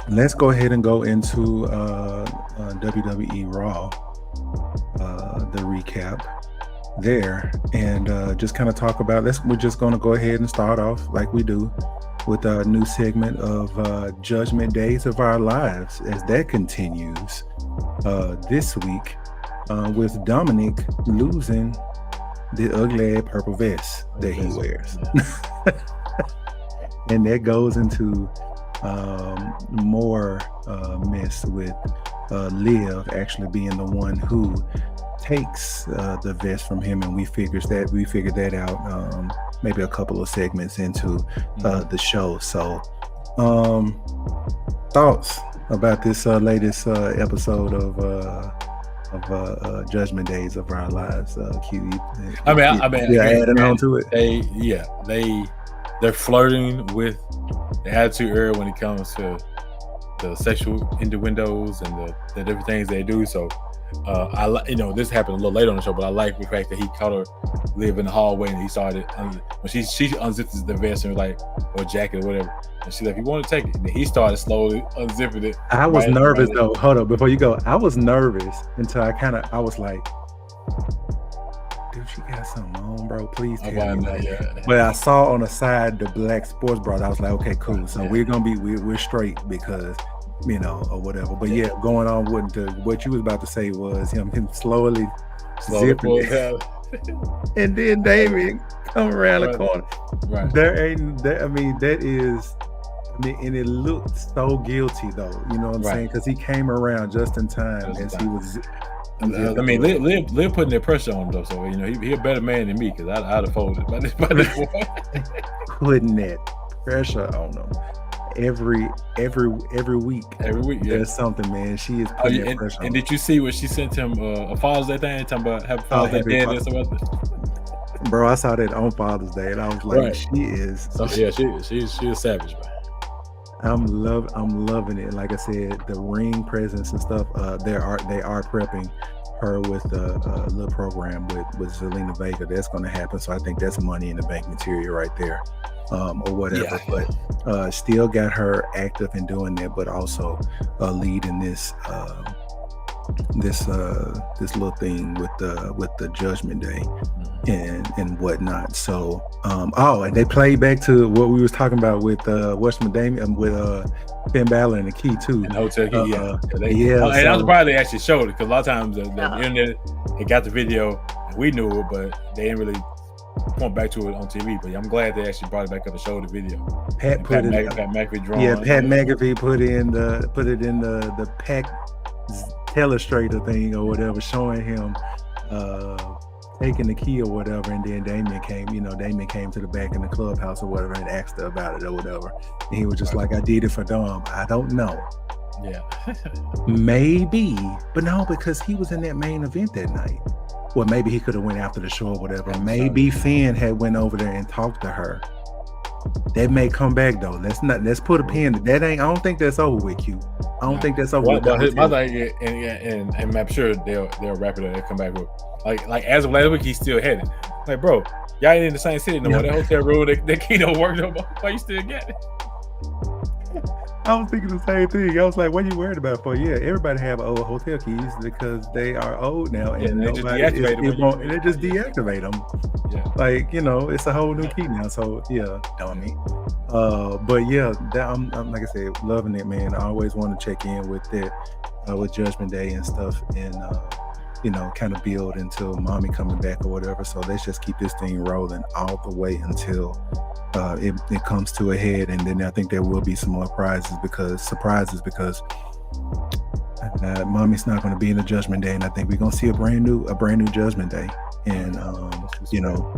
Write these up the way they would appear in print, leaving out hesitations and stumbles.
let's go ahead and go into WWE Raw, the recap there, and just kind of talk about. We're just going to go ahead and start off like we do with a new segment of Judgment Days of Our Lives as that continues this week with Dominic losing the ugly purple vest that he wears. And that goes into more mess with Liv actually being the one who takes the vest from him, and we figured that out maybe a couple of segments into the show. So thoughts about this latest episode of Judgment Days of Our Lives, Q? I mean, adding on to it. They're flirting with the attitude era when it comes to the sexual innuendos and the different things they do. So this happened a little later on the show, but I like the fact that he caught her Liv in the hallway and he started when she unzipped the vest and was like, or jacket or whatever, and she's like, "You want to take it?" And then he started slowly unzipping it. I was nervous though. Hold up, before you go, I was nervous until I was like, dude, she got something on, bro. Please tell me. But I saw on the side the black sports bra. I was like, okay, cool. So we're straight because, or whatever. But yeah, going on with what you was about to say was him slowly zipping it. And then Damien come around the corner. Right. And it looked so guilty though. You know what I'm saying? Because he came around just in time as he was. Liv putting that pressure on him though, so he a better man than me because I'd have folded by this point. Putting that pressure on him every week. There's something, man. She is putting that pressure on him. And did you see what she sent him a Father's Day thing talking about Happy Father's Day and stuff like that? Bro, I saw that on Father's Day and I was like, she is. So she's a savage, man. I'm loving it. Like I said, the ring presence and stuff. They are prepping her with a little program with Zelina Vega. That's going to happen. So I think that's money in the bank material right there, or whatever. Yeah. But still got her active in doing that, but also leading this little thing with the Judgment Day and whatnot. So and they played back to what we was talking about with with Finn Balor and the Key too. And Hotel Key, and I'm surprised they actually showed it because a lot of times the internet, it got the video and we knew it, but they didn't really point back to it on TV. But I'm glad they actually brought it back up and showed the video. Pat McAfee drawn. Yeah, Pat McAfee put it in the Pac Telestrator thing or whatever, showing him taking the key or whatever, and then Damien came to the back in the clubhouse or whatever and asked her about it or whatever, and he was just like, I did it for Dom. I don't know. Yeah. Maybe, but no, because he was in that main event that night. Well, maybe he could have went after the show or whatever. Maybe Finn had went over there and talked to her. That may come back though. Let's put a pin. I don't think that's over with you. I don't think that's over with. Well, my thing, and I'm sure they'll wrap it up and come back with like as of last week he's still headed. Like, bro, y'all ain't in the same city no more. That hotel room, that key don't work no more. Why you still get it? I was thinking the same thing. I was like, what are you worried about for? Yeah, everybody have old hotel keys because they are old now, and they just deactivate them. Yeah. Like, it's a whole new key now. So yeah, dummy. But yeah, I'm like I said, loving it, man. I always want to check in with that, with Judgment Day and stuff, and kind of build until mommy coming back or whatever. So let's just keep this thing rolling all the way until it comes to a head, and then I think there will be some more surprises because mommy's not going to be in the Judgment Day, and I think we're going to see a brand new Judgment Day, and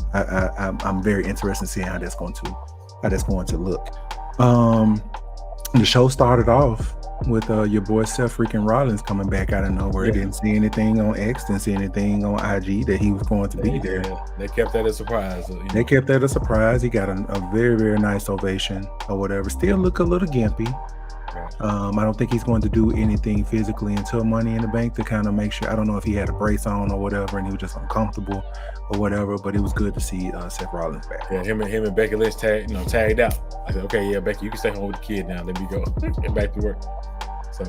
I'm very interested in seeing how that's going to look. The show started off with your boy Seth freaking Rollins coming back out of nowhere. Yeah. Didn't see anything on X, didn't see anything on IG that he was going to be there. They kept that a surprise. They kept that a surprise. He got a very, very nice ovation or whatever. Still look a little gimpy. I don't think he's going to do anything physically until Money in the Bank to kind of make sure. I don't know if he had a brace on or whatever, and he was just uncomfortable or whatever. But it was good to see Seth Rollins back. Yeah, him and Becky Lynch tagged out. I said, okay, yeah, Becky, you can stay home with the kid now. Let me go get back to work. So,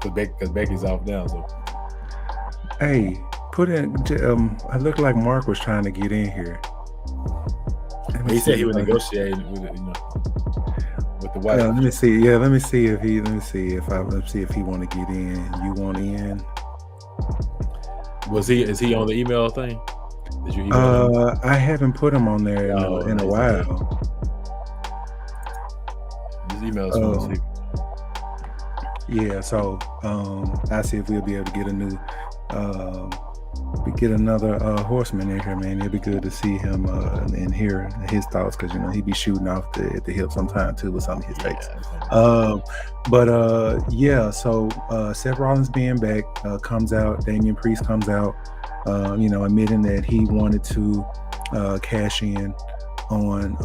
because Becky's off now. So, hey, put in. I looked like Mark was trying to get in here. He said he was negotiating with it, with the wife. Let me see. Yeah, let me see if he want to get in. You want in? Is he on the email thing? Did you email him? I haven't put him on there in a while. His email is from the Yeah, so I see if we'll be able to get a new another horseman in here, man. It'd be good to see him and hear his thoughts, because he'd be shooting off at the hip sometime too with some of his takes. So Seth Rollins being back comes out. Damian Priest comes out, admitting that he wanted to cash in on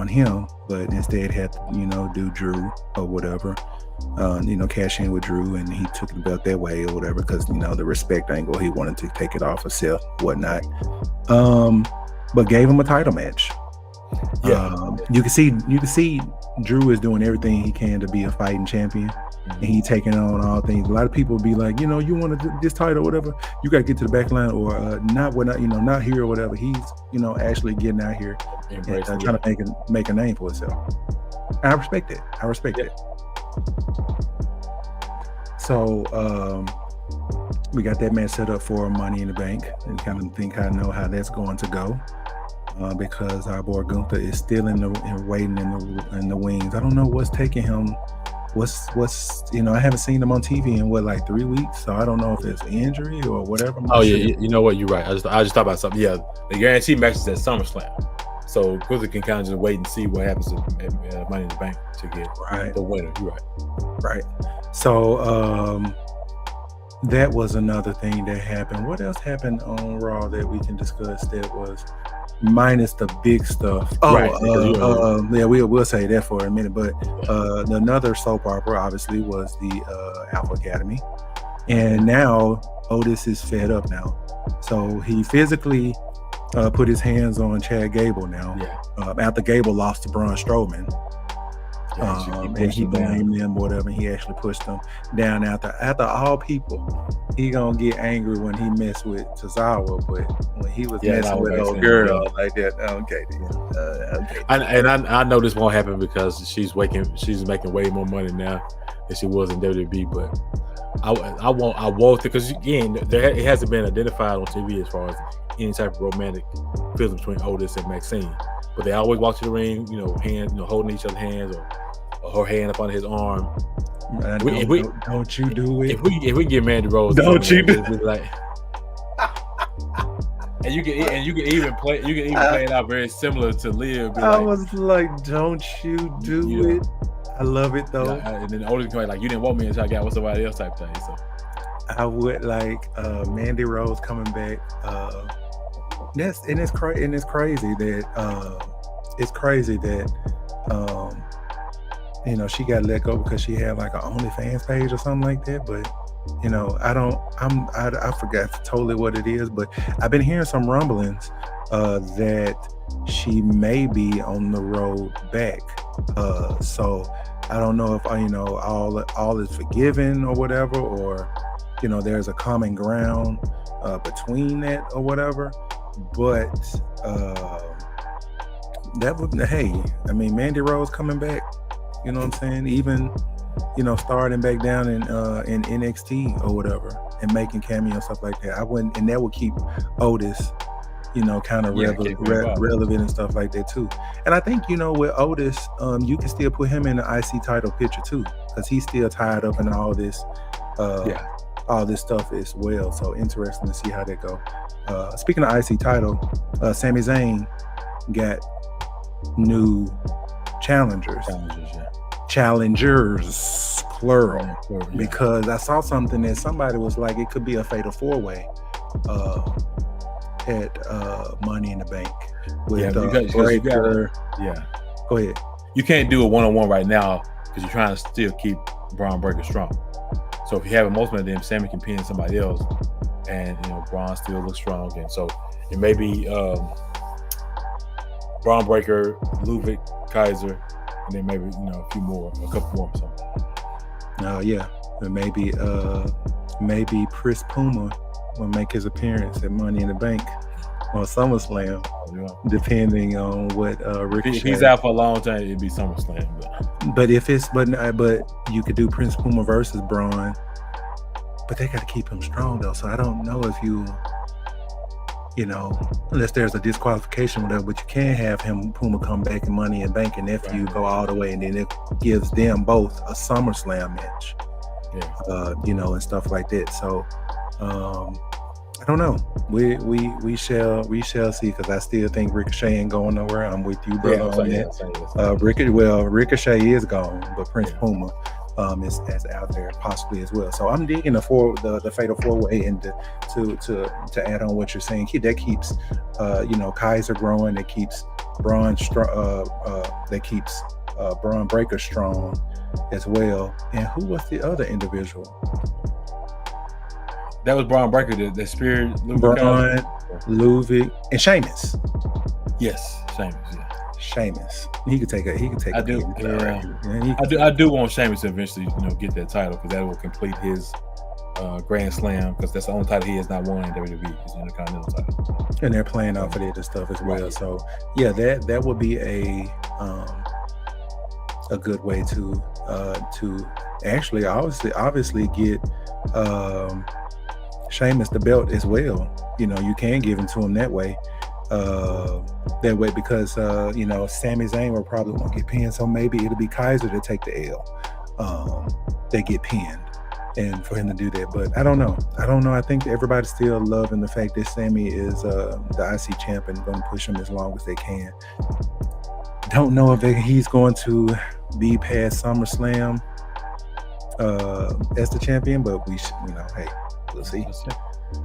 him, but instead had to do Drew or whatever. Cash in with Drew, and he took the belt that way or whatever, because the respect angle, he wanted to take it off of Seth, whatnot. But gave him a title match. You can see Drew is doing everything he can to be a fighting champion, and he taking on all things. A lot of people be like, you want to do this title, whatever, you got to get to the back line, or not here or whatever. He's actually getting out here and trying to make a name for himself. And I respect it. So we got that match set up for Money in the Bank, and kind of think I know how that's going to go, because our boy Gunther is still waiting in the wings. I don't know what's taking him. What's I haven't seen him on TV in like 3 weeks, so I don't know if it's injury or whatever. You know what? You're right. I just thought about something. Yeah, the guaranteed matches at SummerSlam. So Gunther can kind of just wait and see what happens at Money in the Bank to get the winner. You're right. Right. So that was another thing that happened. What else happened on Raw that we can discuss that was minus the big stuff? We'll say that for a minute. But another soap opera obviously was the Alpha Academy, and now Otis is fed up now. So he physically put his hands on Chad Gable now. After Gable lost to Braun Strowman. And he blamed them, whatever. He actually pushed them down. After all people, he gonna get angry when he messed with Tozawa, but when he was messing with old girl like that, okay. I know this won't happen because she's making way more money now than she was in WWE. But I won't, because again, it hasn't been identified on TV as far as any type of romantic feeling between Otis and Maxine. But they always walk to the ring, holding each other's hands, or her hand up on his arm. Don't you do it? If we get Mandy Rose, don't you do it? Like, and you can even play it out very similar to Liv. I was like, don't you do it? I love it though. And then Otis come like, you didn't want me until I got with somebody else type thing. So I would like Mandy Rose coming back. It's crazy that she got let go because she had like an OnlyFans page or something like that. But I forgot totally what it is. But I've been hearing some rumblings that she may be on the road back. So I don't know if all is forgiven or whatever, or there's a common ground between that or whatever. But that would, Mandy Rose coming back, you know what I'm saying? Even, starting back down in NXT or whatever, and making cameo stuff like that. And that would keep Otis, kind of relevant and stuff like that too. And I think, with Otis, you can still put him in the IC title picture too, because he's still tied up in all this stuff as well. So interesting to see how that go. Speaking of IC title, Sami Zayn got new challengers. Challengers, plural. Because I saw something that somebody was like, it could be a fatal 4-way at Money in the Bank with Breakker. Go ahead. you can't do a one-on-one right now because you're trying to still keep Braun Breaker strong. So if you have a multiple, then Sammy can pin somebody else, and Braun still looks strong. And so it may be Braun Breaker, Ludwig, Kaiser, and then maybe a couple more or something. Yeah, and maybe Chris Puma will make his appearance at Money in the Bank on SummerSlam, depending on what Ricochet. If he's out for a long time, it'd be SummerSlam. But you could do Prince Puma versus Braun, but they got to keep him strong though. So I don't know if unless there's a disqualification or whatever, but you can have Puma come back in Money in the Bank, and if you go all the way, and then it gives them both a SummerSlam match, and stuff like that. So I don't know. We shall see, because I still think Ricochet ain't going nowhere. I'm with you, brother, on that. Ricochet is gone, but Prince Puma is out there possibly as well. So I'm digging the fatal 4-way, and to add on what you're saying, that keeps Kaiser growing. It keeps Braun Braun Breaker strong as well. And who was the other individual? That was Braun Breaker, the Spirit, Braun, Ludwig, and Sheamus. Yes, Sheamus. Yeah. Sheamus. He could take. I do. I do want Sheamus to eventually, get that title, because that will complete his Grand Slam, because that's the only title he has not won in WWE. His Intercontinental title. And they're playing off of it and stuff as well. Right. So yeah, that would be a good way to actually obviously get Sheamus the belt as well. You can give him to him that way. Because Sami Zayn will probably won't get pinned, so maybe it'll be Kaiser to take the L. They get pinned, and for him to do that. But I don't know. I think everybody's still loving the fact that Sami is the IC champ and going to push him as long as they can. Don't know if he's going to be past SummerSlam as the champion, but hey, we'll see.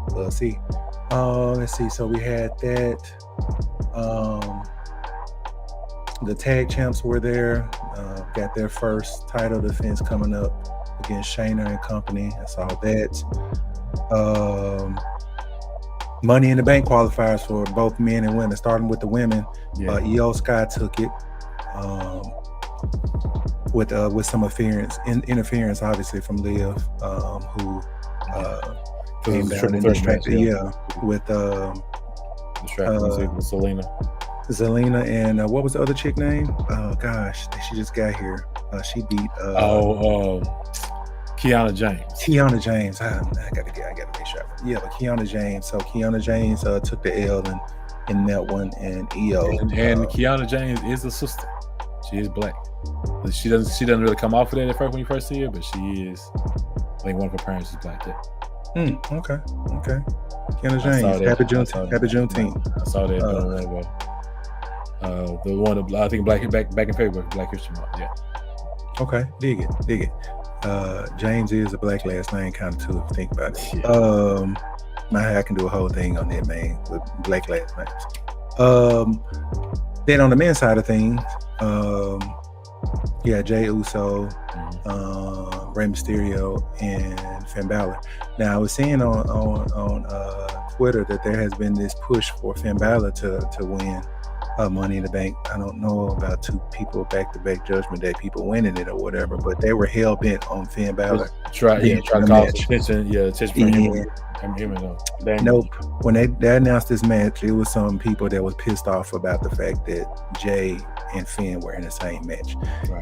Let's see. So we had that. The tag champs were there. Got their first title defense coming up against Shayna and company. I saw that. Money in the Bank qualifiers for both men and women. Starting with the women, Io Sky took it. With some interference, obviously, from Liv, who came down and distracted. With Zelina and what was the other chick name? Oh gosh, she just got here. She beat Kiana James. I gotta make sure. Yeah, but Kiana James. So Kiana James took the L in that one, and Io. And Kiana James is a sister. She is black. She doesn't really come off of that at first when you first see her, but she is. I think one of her parents is black. Yeah. Okay. Kiana James. Happy Juneteenth. I saw that doing really well. The one I think back in February, Black History Month. Yeah. Okay. Dig it. James is a black last name kind of too, if you think about it. Yeah. I can do a whole thing on that, man, with black last names. Then on the men's side of things, Jey Uso, Rey Mysterio, and Finn Balor. Now I was seeing on Twitter that there has been this push for Finn Balor to win Money in the Bank. I don't know about two people back-to-back Judgment Day people winning it or whatever, but they were hell bent on Finn Balor. Try to cause attention. Yeah, attention for him. Nope. When they announced this match, it was some people that was pissed off about the fact that Jay and Finn were in the same match,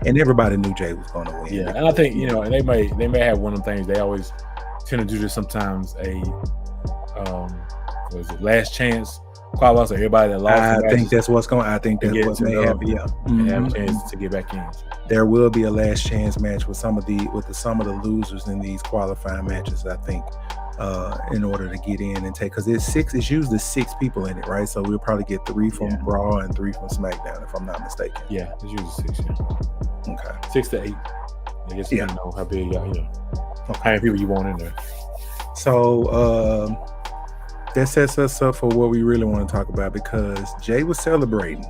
and everybody knew Jay was going to win. Yeah, and I think and they may have one of them things. They always tend to do this sometimes. Last chance qualifiers, so everybody that lost. I think that's what's going. I think that's what may happen. Yeah, and have a chance to get back in. There will be a last chance match with some of the losers in these qualifying matches. I think. In order to get in and take, because it's usually 6 people in it, right? So we'll probably get 3 from Raw and 3 from SmackDown, if I'm not mistaken. Yeah, it's usually 6. Yeah. Okay. 6 to 8. I guess you know how big, how many people you want in there. So that sets us up for what we really want to talk about, because Jay was celebrating.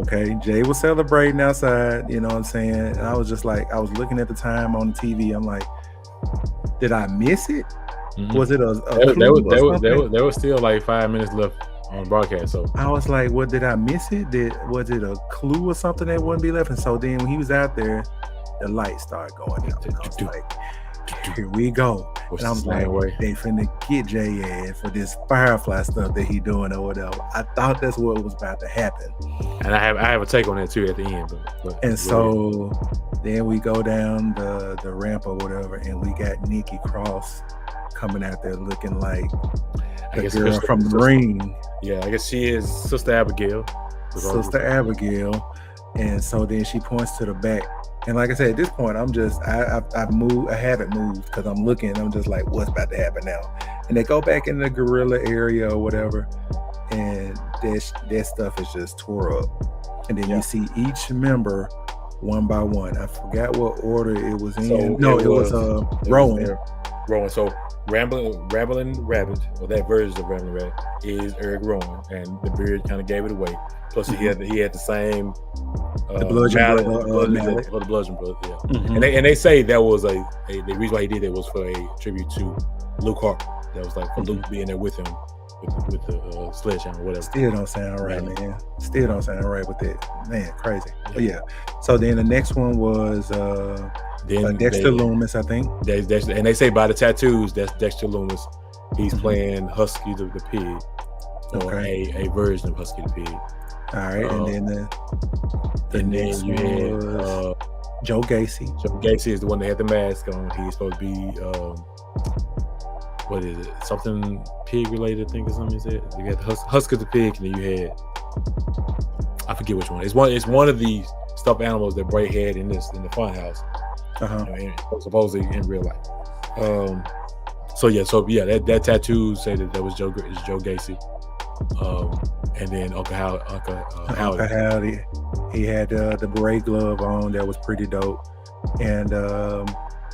Okay, Jay was celebrating outside, you know what I'm saying? And I was just like, I was looking at the time on the TV. I'm like, did I miss it? Mm-hmm. Was it a there was still like 5 minutes left on broadcast. So I was like, what, did I miss it? Was it a clue or something that wouldn't be left? And so then when he was out there, the lights started going out. And I was like, here we go. And I was like, they finna get Jay ass for this Firefly stuff that he doing or whatever. I thought that's what was about to happen. And I have a take on that too at the end. And so then we go down the ramp or whatever, and we got Nikki Cross coming out there looking like the girl from the ring. Yeah, I guess she is Sister Abigail. Sister Abigail. And so then she points to the back. And like I said, at this point, I haven't moved because I'm looking. I'm just like, what's about to happen now? And they go back in the gorilla area or whatever, and that stuff is just tore up. And then you see each member one by one. I forgot what order it was in. It was Rowan. So Rambling Rabbit, or that version of Rambling Rabbit, is Eric Rowan, and the beard kind of gave it away. Plus, he had the same the bludgeon mallet. For the bludgeon brother, yeah. Mm-hmm. And they say that was the reason why he did it was for a tribute to Luke Harper. That was like for Luke being there with him with the sledgehammer or whatever. Still don't sound right, man. Still don't sound right with it, man. Crazy. But yeah. So then the next one was Dexter Loomis, I think. And they say by the tattoos, that's Dexter Loomis. He's playing Husky the pig, or a version of Husky the pig. All right, and then the next one was Joe Gacy. Joe Gacy is the one that had the mask on. He's supposed to be what is it? Something pig related, I think, or something. You got the Husky the pig, and then you had, I forget which one. It's one of the stuffed animals that Bray had in the fun house. Supposedly in real life. That tattoo said that was Joe Gacy. And then Uncle Howdy, he had the beret glove on that was pretty dope, and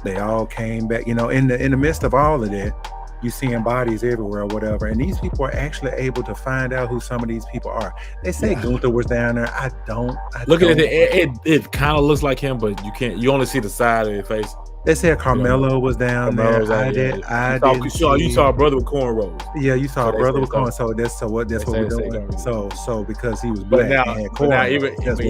they all came back. You know, in the midst of all of that, you seeing bodies everywhere or whatever, and these people are actually able to find out who some of these people are. They say Gunther was down there. I don't look at it. It kind of looks like him, but you only see the side of his face. They said Carmelo was down there. You saw a brother with cornrows. Yeah, you saw a brother with cornrows. So that's what we're doing. So because he was black and had cornrows.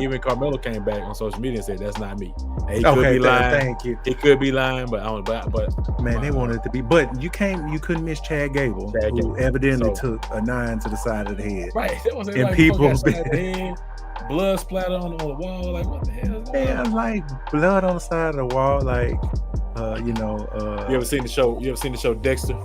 Even Carmelo came back on social media and said that's not me. He could be lying. Thank you. He could be lying, but I don't. But man, they wanted it to be. But you couldn't miss Chad Gable, who evidently took a 9 to the side of the head. Right. And people. Blood splatter on the wall, like what the hell? Yeah, like blood on the side of the wall, like you ever seen the show? You ever seen the show Dexter?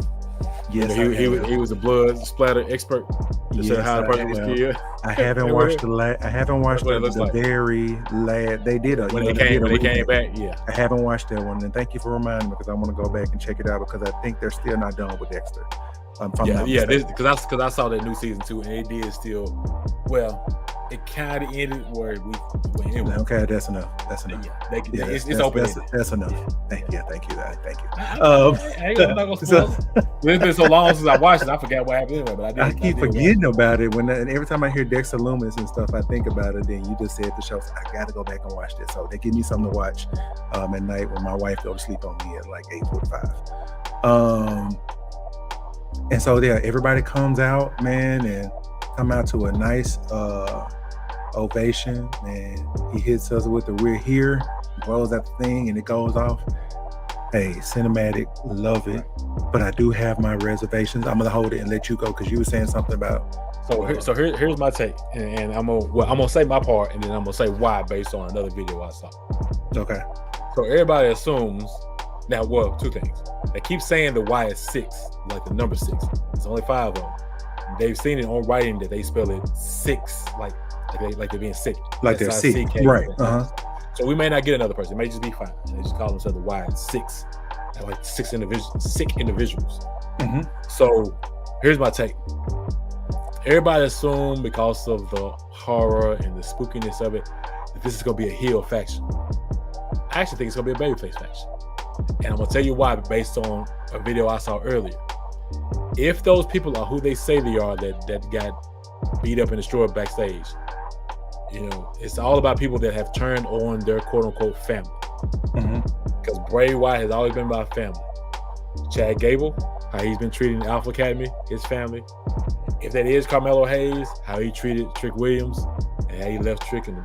Yes, he was a blood splatter expert. Yes, how the person was killed. I haven't watched the very last. They did when they came back. Yeah, I haven't watched that one, and thank you for reminding me because I want to go back and check it out because I think they're still not done with Dexter. Because I saw that new season 2 and it did still well. It kind of ended where we went. Okay, that's enough. Yeah, it's open. That's enough. Yeah. Thank you. It's been so long since I watched it. I forgot what happened anyway. But I keep forgetting about it and every time I hear Dexter Loomis and stuff, I think about it. Then you just said the show, so I got to go back and watch this. So they give me something to watch at night when my wife go to sleep on me at like 8:45. And so everybody comes out, man, and come out to a nice ovation, and he hits us with the "We're here," blows out the thing, and it goes off. Hey, cinematic, love it, but I do have my reservations. I'm gonna hold it and let you go because you were saying something about. So here's my take, and I'm gonna say my part, and then I'm gonna say why based on another video I saw. Okay. So everybody assumes now. Well, two things. They keep saying the Y is 6, like the number 6. There's only 5 of them. They've seen it on writing that they spell it 6, like they're being sick. Like they're sick, right? So we may not get another person. It may just be 5. They just call themselves the Y 6. They're like sick individuals. Mm-hmm. So here's my take. Everybody assumed because of the horror and the spookiness of it that this is going to be a heel faction. I actually think it's going to be a babyface faction. And I'm going to tell you why based on a video I saw earlier. If those people are who they say they are that got beat up and destroyed backstage, it's all about people that have turned on their quote unquote family. Because Bray Wyatt has always been about family. Chad Gable, how he's been treating the Alpha Academy, his family. If that is Carmelo Hayes, how he treated Trick Williams and how he left Trick and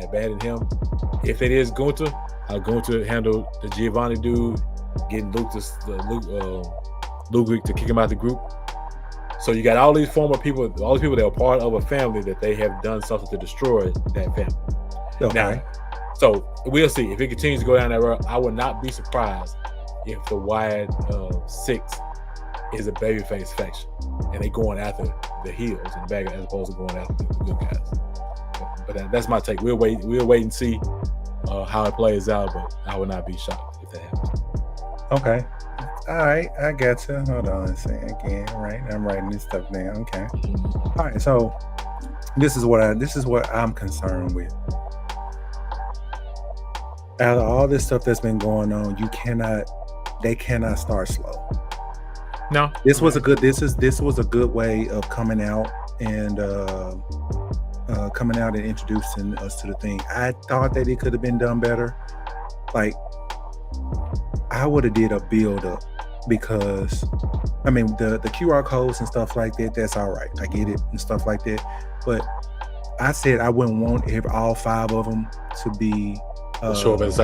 abandoned him. If it is Gunther, how Gunther handled the Giovanni dude, getting Luke to kick him out the group. So you got all these former people, all these people that are part of a family that they have done something to destroy that family. Okay. Now, so we'll see. If it continues to go down that road, I would not be surprised if the Wyatt Six is a babyface faction and they going after the heels in the back as opposed to going after the good guys. But that's my take. We'll wait and see how it plays out, but I would not be shocked if that happens. Okay. All right, I got you. Hold on a second again. Right, I'm writing this stuff down. Okay. All right, so this is what I'm concerned with. Out of all this stuff that's been going on, they cannot start slow. No, this was a good way of coming out and introducing us to the thing. I thought that it could have been done better. Like, I would have did a build up, because I mean the QR codes and stuff like that, that's all right. I get it and stuff like that. But I said I wouldn't want all 5 of them to be show up at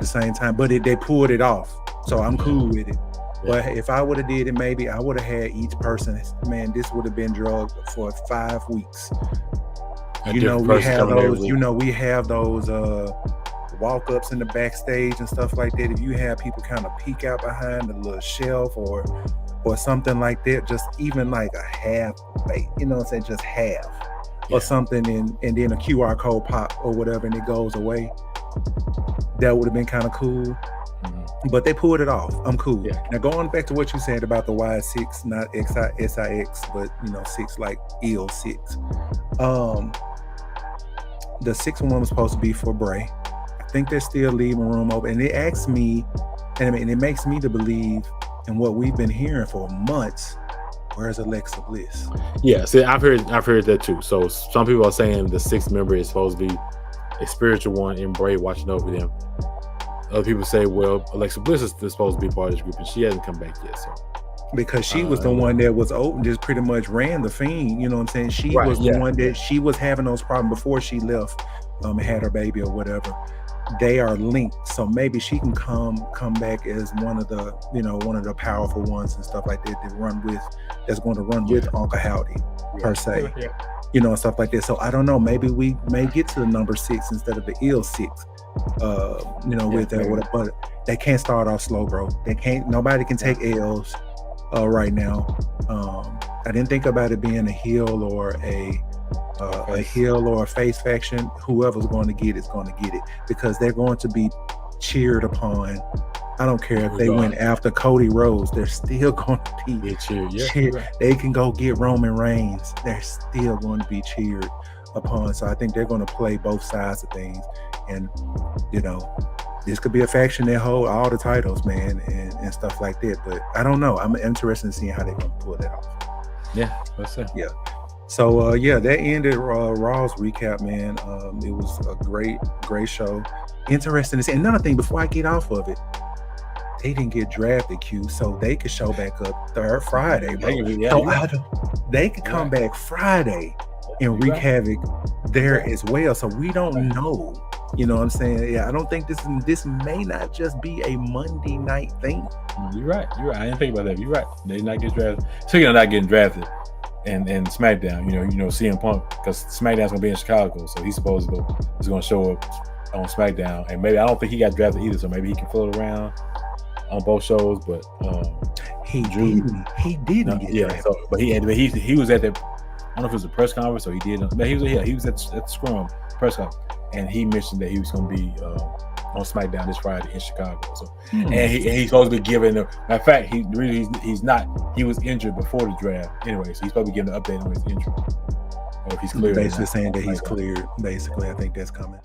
the same time. But they pulled it off. So I'm cool with it. Yeah. But if I would have did it, maybe I would have had each person, man, this would have been drugged for 5 weeks. We have those walk-ups in the backstage and stuff like that. If you have people kind of peek out behind the little shelf or something like that, just even like a half, just half or something, and then a QR code pop or whatever, and it goes away. That would have been kind of cool. But they pulled it off. I'm cool. Yeah. Now, going back to what you said about the Y6, not SIX, but 6 like EO6. The 6th one was supposed to be for Bray. I think they're still leaving room open. And it asks me, and it makes me to believe in what we've been hearing for months. Where's Alexa Bliss? Yeah, see, I've heard that too. So some people are saying the 6th member is supposed to be a spiritual one and Bray watching over them. Other people say, well, Alexa Bliss is supposed to be part of this group and she hasn't come back yet. So because she was the one that was open, just pretty much ran the Fiend, you know what I'm saying? She was the one that she was having those problems before she left, had her baby or whatever. They are linked, so maybe she can come back as one of the powerful ones and stuff like that that's going to run with Uncle Howdy per se, and stuff like that. So I don't know, maybe we may get to the number 6 instead of the ill 6. With that, but they can't start off slow, bro. Nobody can take L's right now. I didn't think about it being a heel or a face faction. Whoever's going to get it's going to get it, because they're going to be cheered upon. I don't care if they went after Cody Rhodes, they're still going to be cheered. Right. They can go get Roman Reigns, they're still going to be cheered upon. So I think they're going to play both sides of things. And this could be a faction that hold all the titles, man, and stuff like that. But I don't know. I'm interested in seeing how they're going to pull that off. Yeah, let's see. Yeah. So that ended Raw's recap, man. It was a great show. Interesting to see. Another thing, before I get off of it, they didn't get drafted, Q, so they could show back up Friday, bro. They could come back Friday and wreak havoc there as well. So we don't know. You know what I'm saying? Yeah, I don't think this may not just be a Monday night thing. You're right. I didn't think about that. You're right. They not get drafted. Speaking of not getting drafted, and SmackDown, CM Punk, because SmackDown's gonna be in Chicago, so he's supposed to he's gonna show up on SmackDown, and maybe I don't think he got drafted either, so maybe he can float around on both shows. But he didn't get drafted. So, but he was at the, I don't know if it was a press conference or he did, but he was at the Scrum press conference. And he mentioned that he was going to be on SmackDown this Friday in Chicago. So, and he's supposed to be giving matter of fact, he's not. He was injured before the draft anyway, so he's supposed to be giving an update on his injury or if he's cleared. Basically saying that he's cleared. Basically, I think that's coming.